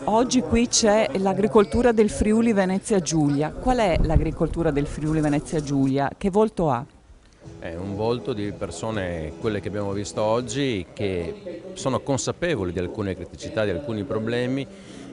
Oggi qui c'è l'agricoltura del Friuli Venezia Giulia. Qual è l'agricoltura del Friuli Venezia Giulia? Che volto ha? È un volto di persone, quelle che abbiamo visto oggi, che sono consapevoli di alcune criticità, di alcuni problemi,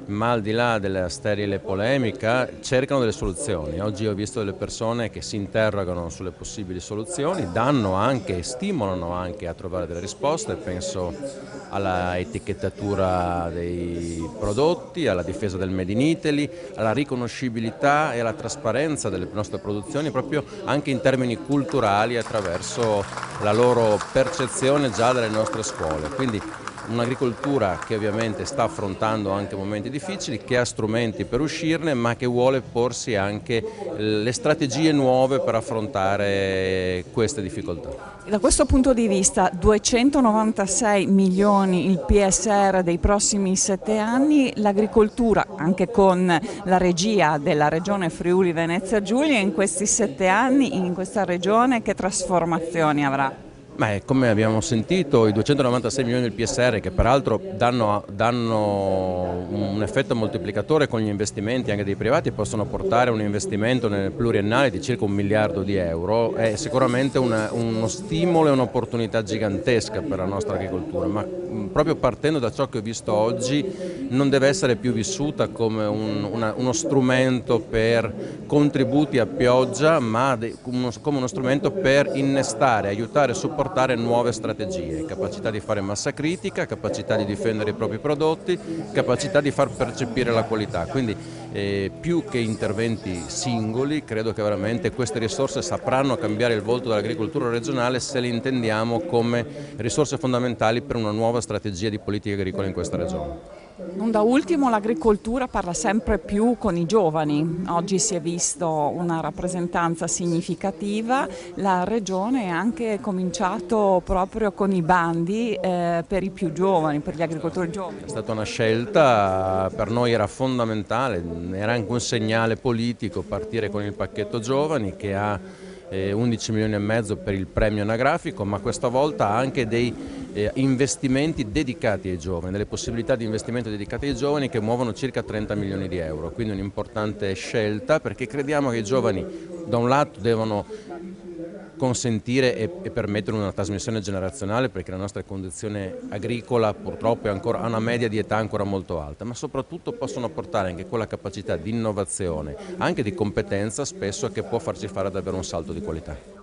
ma al di là della sterile polemica cercano delle soluzioni. Oggi ho visto delle persone che si interrogano sulle possibili soluzioni, danno anche, stimolano anche a trovare delle risposte, penso alla etichettatura dei prodotti, alla difesa del Made in Italy, alla riconoscibilità e alla trasparenza delle nostre produzioni proprio anche in termini culturali attraverso la loro percezione già dalle nostre scuole. Quindi un'agricoltura che ovviamente sta affrontando anche momenti difficili, che ha strumenti per uscirne, ma che vuole porsi anche le strategie nuove per affrontare queste difficoltà. Da questo punto di vista, 296 milioni il PSR dei prossimi 7 anni, l'agricoltura, anche con la regia della regione Friuli Venezia Giulia, in questi 7 anni, in questa regione, che trasformazioni avrà? Come abbiamo sentito, i 296 milioni del PSR, che peraltro danno un effetto moltiplicatore con gli investimenti anche dei privati, possono portare un investimento nel pluriennale di circa 1 miliardo di euro, è sicuramente uno stimolo e un'opportunità gigantesca per la nostra agricoltura, ma proprio partendo da ciò che ho visto oggi non deve essere più vissuta come uno strumento per contributi a pioggia, ma come uno strumento per innestare, aiutare e supportare nuove strategie, capacità di fare massa critica, capacità di difendere i propri prodotti, capacità di far percepire la qualità. Quindi più che interventi singoli, credo che veramente queste risorse sapranno cambiare il volto dell'agricoltura regionale se le intendiamo come risorse fondamentali per una nuova strategia di politica agricola in questa regione. Non da ultimo l'agricoltura parla sempre più con i giovani, oggi si è visto una rappresentanza significativa, la regione ha anche cominciato proprio con i bandi per i più giovani, per gli agricoltori giovani. È stata una scelta, per noi era fondamentale, era anche un segnale politico partire con il pacchetto giovani che ha 11 milioni e mezzo per il premio anagrafico, ma questa volta ha anche dei investimenti dedicati ai giovani, delle possibilità di investimento dedicate ai giovani che muovono circa 30 milioni di euro, quindi un'importante scelta perché crediamo che i giovani da un lato devono consentire e permettere una trasmissione generazionale perché la nostra condizione agricola purtroppo ha una media di età ancora molto alta, ma soprattutto possono portare anche quella capacità di innovazione, anche di competenza spesso che può farci fare davvero un salto di qualità.